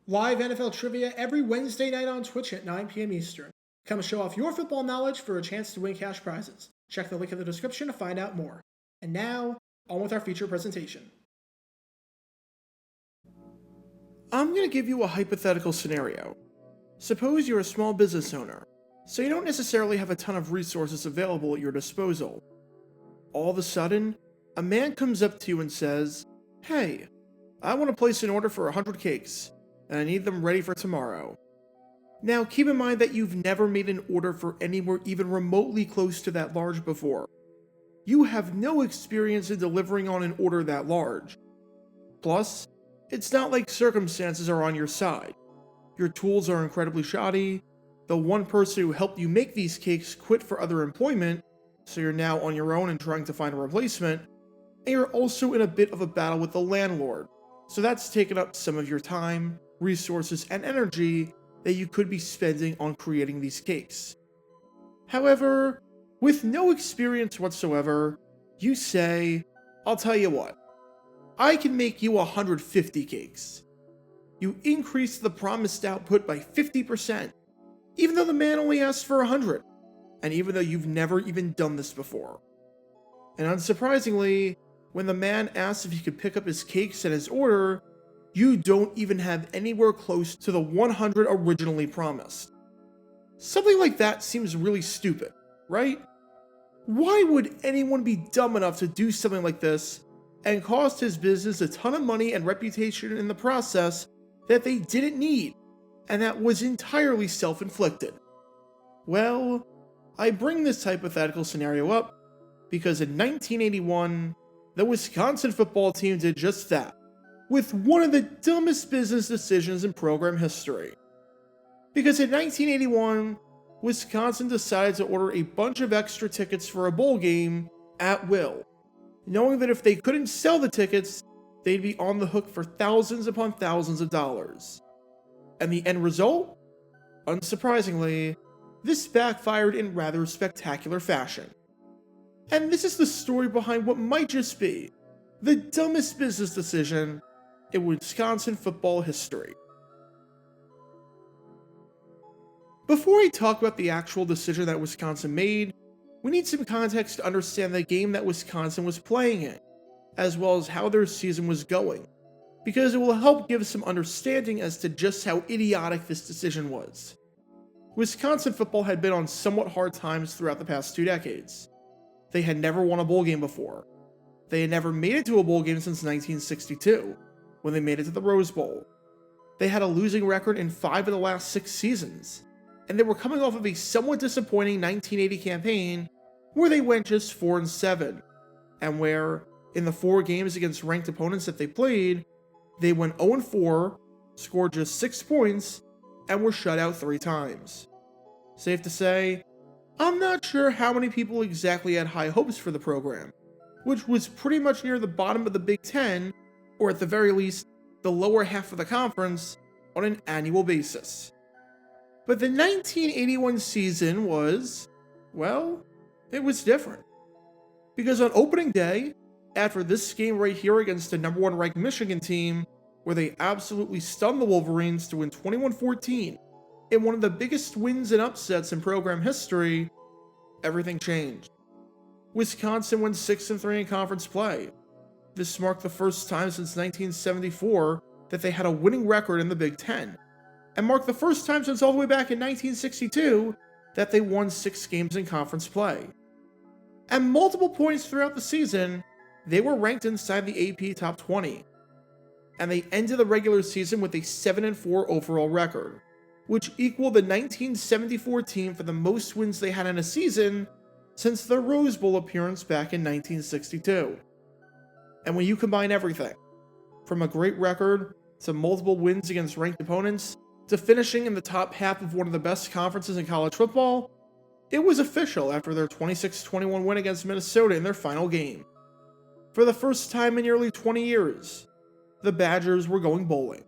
Live NFL trivia every Wednesday night on Twitch at 9 p.m. Eastern. Come show off your football knowledge for a chance to win cash prizes. Check the link in the description to find out more. And now, on with our feature presentation. I'm going to give you a hypothetical scenario. Suppose you're a small business owner, so you don't necessarily have a ton of resources available at your disposal. All of a sudden, a man comes up to you and says, "Hey, I want to place an order for 100 cakes, and I need them ready for tomorrow." Now, keep in mind that you've never made an order for anywhere even remotely close to that large before. You have no experience in delivering on an order that large. Plus, it's not like circumstances are on your side. Your tools are incredibly shoddy, the one person who helped you make these cakes quit for other employment, so you're now on your own and trying to find a replacement, and you're also in a bit of a battle with the landlord, so that's taken up some of your time, resources, and energy that you could be spending on creating these cakes. However, with no experience whatsoever, you say, "I'll tell you what, I can make you 150 cakes." You increase the promised output by 50%, even though the man only asked for 100, and even though you've never even done this before. And unsurprisingly, when the man asks if he could pick up his cakes and his order, you don't even have anywhere close to the 100 originally promised. Something like that seems really stupid, right? Why would anyone be dumb enough to do something like this and cost his business a ton of money and reputation in the process that they didn't need, and that was entirely self-inflicted? Well, I bring this hypothetical scenario up because in 1981, the Wisconsin football team did just that, with one of the dumbest business decisions in program history. Because in 1981, Wisconsin decided to order a bunch of extra tickets for a bowl game at will, knowing that if they couldn't sell the tickets, they'd be on the hook for thousands upon thousands of dollars. And the end result? Unsurprisingly, this backfired in rather spectacular fashion. And this is the story behind what might just be the dumbest business decision in Wisconsin football history. Before I talk about the actual decision that Wisconsin made, we need some context to understand the game that Wisconsin was playing in, as well as how their season was going, because it will help give some understanding as to just how idiotic this decision was. Wisconsin football had been on somewhat hard times throughout the past 2 decades. They had never won a bowl game before. They had never made it to a bowl game since 1962, when they made it to the Rose Bowl. They had a losing record in 5 of the last 6 seasons, and they were coming off of a somewhat disappointing 1980 campaign where they went just 4-7, and where, in the 4 games against ranked opponents that they played, they went 0-4, scored just 6 points, and were shut out 3 times. Safe to say, I'm not sure how many people exactly had high hopes for the program, which was pretty much near the bottom of the Big Ten, or at the very least, the lower half of the conference, on an annual basis. But the 1981 season was, well, it was different. Because on opening day, after this game right here against the number 1 ranked Michigan team, where they absolutely stunned the Wolverines to win 21-14, in one of the biggest wins and upsets in program history, everything changed. Wisconsin went 6-3 in conference play. This marked the first time since 1974 that they had a winning record in the Big Ten, and marked the first time since all the way back in 1962 that they won 6 games in conference play. At multiple points throughout the season, they were ranked inside the AP Top 20, and they ended the regular season with a 7-4 overall record, which equaled the 1974 team for the most wins they had in a season since their Rose Bowl appearance back in 1962. And when you combine everything, from a great record to multiple wins against ranked opponents to finishing in the top half of one of the best conferences in college football, it was official after their 26-21 win against Minnesota in their final game. For the first time in nearly 20 years, the Badgers were going bowling.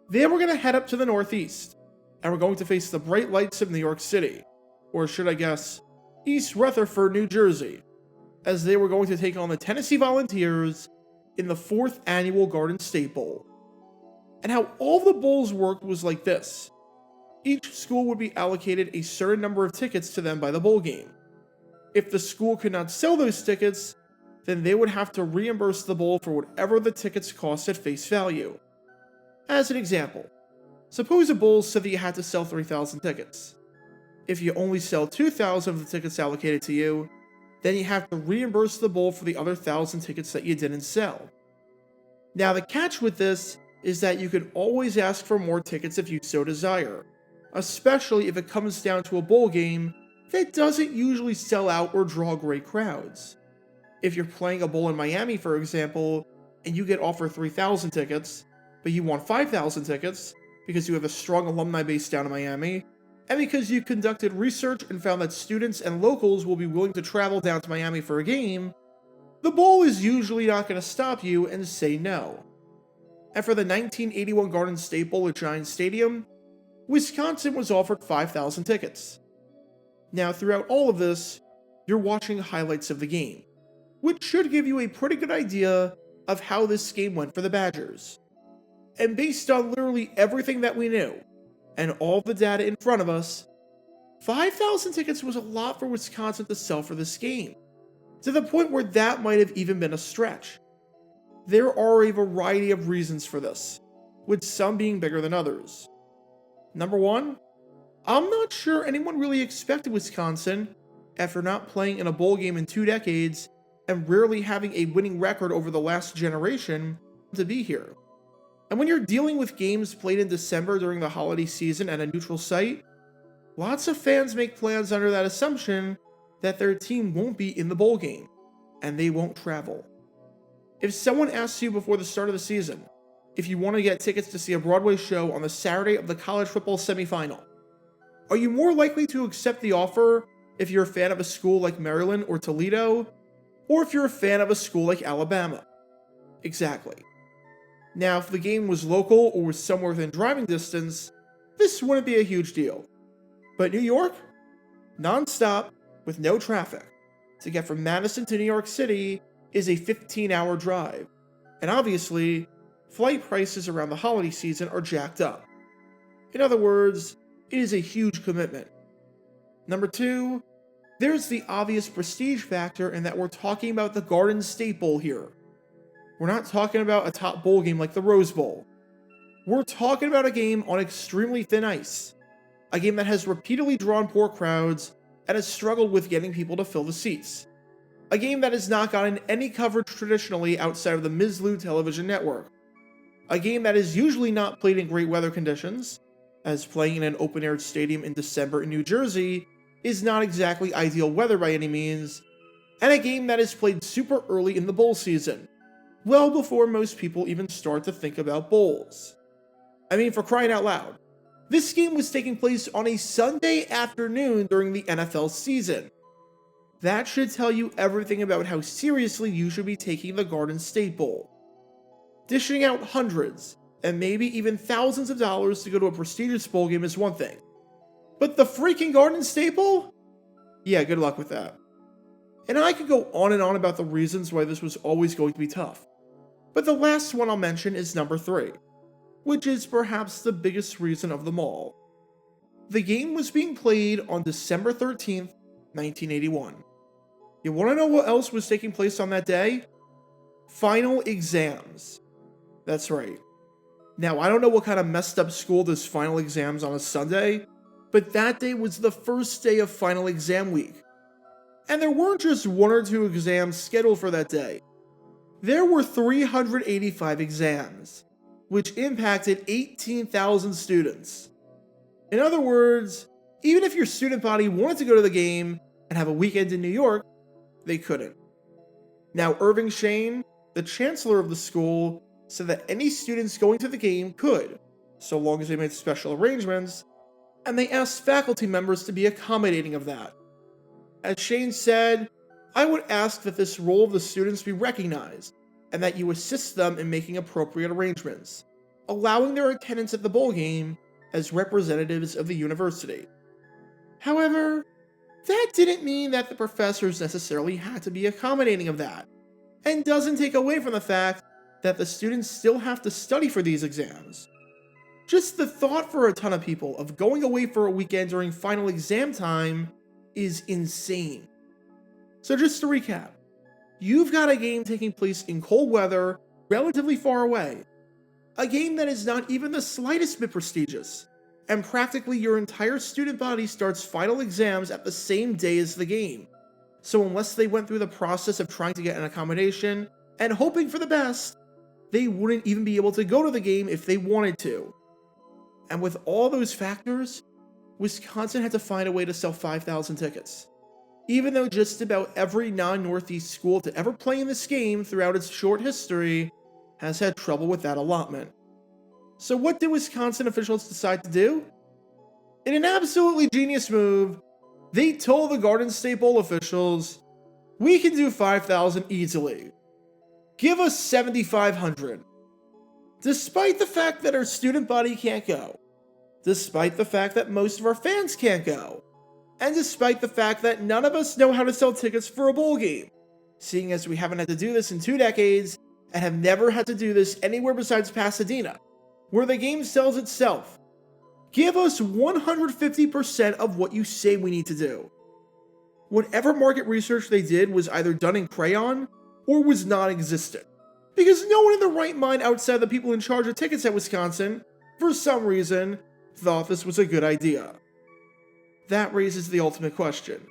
They were going to head up to the Northeast, and were going to face the bright lights of New York City, or should I guess, East Rutherford, New Jersey, as they were going to take on the Tennessee Volunteers in the 4th annual Garden State Bowl. And how all the bowls worked was like this. Each school would be allocated a certain number of tickets to them by the bowl game. If the school could not sell those tickets, then they would have to reimburse the bowl for whatever the tickets cost at face value. As an example, suppose a bowl said that you had to sell 3,000 tickets. If you only sell 2,000 of the tickets allocated to you, then you have to reimburse the bowl for the other 1,000 tickets that you didn't sell. Now the catch with this is that you could always ask for more tickets if you so desire, especially if it comes down to a bowl game that doesn't usually sell out or draw great crowds. If you're playing a bowl in Miami, for example, and you get offered 3,000 tickets, but you want 5,000 tickets because you have a strong alumni base down in Miami, and because you conducted research and found that students and locals will be willing to travel down to Miami for a game, the bowl is usually not going to stop you and say no. And for the 1981 Garden State Bowl at Giants Stadium, Wisconsin was offered 5,000 tickets. Now, throughout all of this, you're watching highlights of the game, which should give you a pretty good idea of how this game went for the Badgers. And based on literally everything that we knew, and all the data in front of us, 5,000 tickets was a lot for Wisconsin to sell for this game, to the point where that might have even been a stretch. There are a variety of reasons for this, with some being bigger than others. Number one, I'm not sure anyone really expected Wisconsin, after not playing in a bowl game in 2 decades and rarely having a winning record over the last generation, to be here. And when you're dealing with games played in December during the holiday season at a neutral site, lots of fans make plans under that assumption that their team won't be in the bowl game, and they won't travel. If someone asks you before the start of the season if you want to get tickets to see a Broadway show on the Saturday of the college football semifinal, are you more likely to accept the offer if you're a fan of a school like Maryland or Toledo, or if you're a fan of a school like Alabama? Exactly. Now, if the game was local or was somewhere within driving distance, this wouldn't be a huge deal. But New York? Non-stop, with no traffic. To get from Madison to New York City is a 15-hour drive. And obviously, flight prices around the holiday season are jacked up. In other words, it is a huge commitment. Number two, there's the obvious prestige factor in that we're talking about the Garden State Bowl here. We're not talking about a top bowl game like the Rose Bowl. We're talking about a game on extremely thin ice. A game that has repeatedly drawn poor crowds and has struggled with getting people to fill the seats. A game that has not gotten any coverage traditionally outside of the Ms. Lou television network. A game that is usually not played in great weather conditions, as playing in an open-air stadium in December in New Jersey is not exactly ideal weather by any means, and a game that is played super early in the bowl season, well before most people even start to think about bowls. I mean, for crying out loud, this game was taking place on a Sunday afternoon during the NFL season. That should tell you everything about how seriously you should be taking the Garden State Bowl. Dishing out hundreds, and maybe even thousands of dollars to go to a prestigious bowl game is one thing. But the freaking Garden State Bowl? Yeah, good luck with that. And I could go on and on about the reasons why this was always going to be tough. But the last one I'll mention is number 3, which is perhaps the biggest reason of them all. The game was being played on December 13th, 1981. You want to know what else was taking place on that day? Final exams. That's right. Now, I don't know what kind of messed up school does final exams on a Sunday, but that day was the first day of final exam week. And there weren't just 1 or 2 exams scheduled for that day. There were 385 exams, which impacted 18,000 students. In other words, even if your student body wanted to go to the game and have a weekend in New York, they couldn't. Now, Irving Shane, the chancellor of the school, said that any students going to the game could, so long as they made special arrangements, and they asked faculty members to be accommodating of that. As Shane said, I would ask that this role of the students be recognized, and that you assist them in making appropriate arrangements, allowing their attendance at the bowl game as representatives of the university. However, that didn't mean that the professors necessarily had to be accommodating of that, and doesn't take away from the fact that the students still have to study for these exams. Just the thought for a ton of people of going away for a weekend during final exam time is insane. So just to recap, you've got a game taking place in cold weather, relatively far away. A game that is not even the slightest bit prestigious, and practically your entire student body starts final exams at the same day as the game. So unless they went through the process of trying to get an accommodation and hoping for the best, they wouldn't even be able to go to the game if they wanted to. And with all those factors, Wisconsin had to find a way to sell 5,000 tickets. Even though just about every non-Northeast school to ever play in this game throughout its short history has had trouble with that allotment. So what did Wisconsin officials decide to do? In an absolutely genius move, they told the Garden State Bowl officials, "We can do 5,000 easily. Give us 7,500. Despite the fact that our student body can't go, despite the fact that most of our fans can't go, and despite the fact that none of us know how to sell tickets for a bowl game, seeing as we haven't had to do this in 2 decades and have never had to do this anywhere besides Pasadena, where the game sells itself. Give us 150% of what you say we need to do." Whatever market research they did was either done in crayon or was non-existent, because no one in their right mind outside the people in charge of tickets at Wisconsin, for some reason, thought this was a good idea. That raises the ultimate question.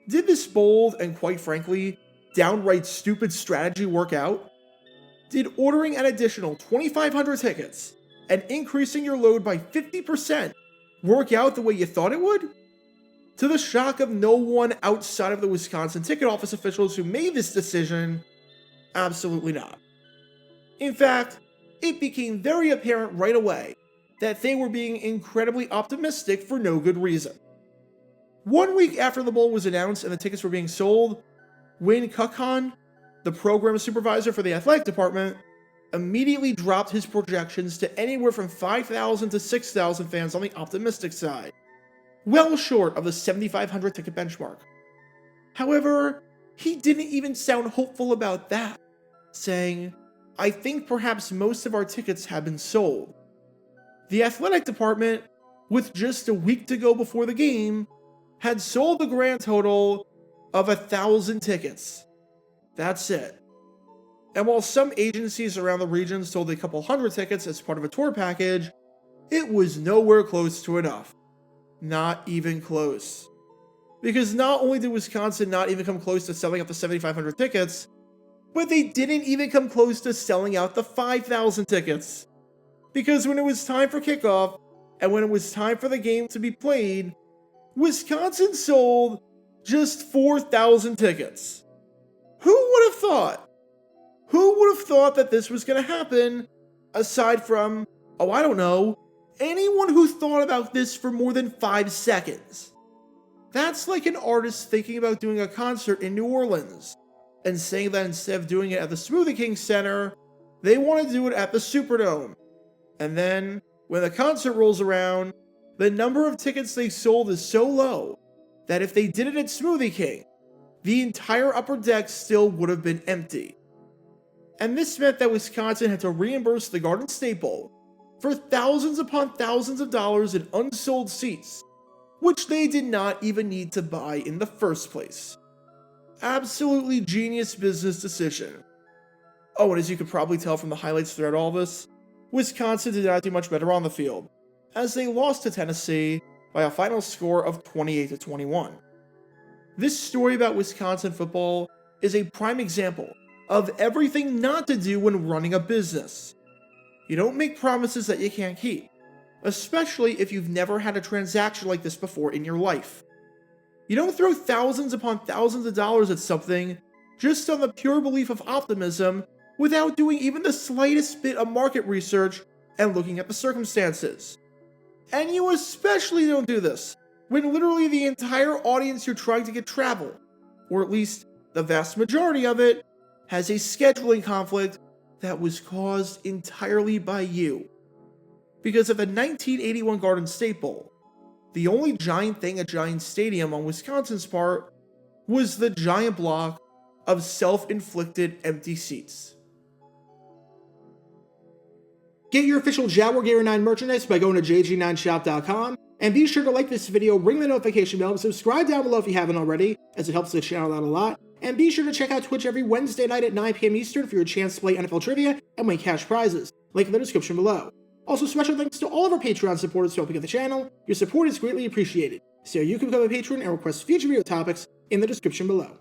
Did this bold and, quite frankly, downright stupid strategy work out? Did ordering an additional 2,500 tickets and increasing your load by 50% work out the way you thought it would? To the shock of no one outside of the Wisconsin ticket office officials who made this decision, absolutely not. In fact, it became very apparent right away that they were being incredibly optimistic for no good reason. 1 week after the bowl was announced and the tickets were being sold, Wayne Cuckhon, the program supervisor for the athletic department, immediately dropped his projections to anywhere from 5,000 to 6,000 fans on the optimistic side, well short of the 7,500 ticket benchmark. However, he didn't even sound hopeful about that, saying, "I think perhaps most of our tickets have been sold." The athletic department, with just a week to go before the game, had sold the grand total of 1,000 tickets. That's it. And while some agencies around the region sold a couple hundred tickets as part of a tour package, it was nowhere close to enough. Not even close. Because not only did Wisconsin not even come close to selling out the 7,500 tickets, but they didn't even come close to selling out the 5,000 tickets. Because when it was time for kickoff, and when it was time for the game to be played, Wisconsin sold just 4,000 tickets. Who would have thought? Who would have thought that this was going to happen, aside from, I don't know, anyone who thought about this for more than 5 seconds? That's like an artist thinking about doing a concert in New Orleans, and saying that instead of doing it at the Smoothie King Center, they want to do it at the Superdome. And then, when the concert rolls around, the number of tickets they sold is so low that if they did it at Smoothie King, the entire upper deck still would have been empty. And this meant that Wisconsin had to reimburse the Garden State Bowl for thousands upon thousands of dollars in unsold seats, which they did not even need to buy in the first place. Absolutely genius business decision. Oh, and as you could probably tell from the highlights throughout all this, Wisconsin did not do much better on the field, as they lost to Tennessee by a final score of 28-21. This story about Wisconsin football is a prime example of everything not to do when running a business. You don't make promises that you can't keep, especially if you've never had a transaction like this before in your life. You don't throw thousands upon thousands of dollars at something just on the pure belief of optimism without doing even the slightest bit of market research and looking at the circumstances. And you especially don't do this when literally the entire audience you're trying to get travel, or at least the vast majority of it, has a scheduling conflict that was caused entirely by you. Because of the 1981 Garden State Bowl, the only giant thing at Giant Stadium on Wisconsin's part was the giant block of self-inflicted empty seats. Get your official Jaguar Gear 9 merchandise by going to jg9shop.com, and be sure to like this video, ring the notification bell, and subscribe down below if you haven't already, as it helps the channel out a lot. And be sure to check out Twitch every Wednesday night at 9 p.m. Eastern for your chance to play NFL Trivia and win cash prizes. Link in the description below. Also, special thanks to all of our Patreon supporters for helping out the channel. Your support is greatly appreciated. So you can become a patron and request future video topics in the description below.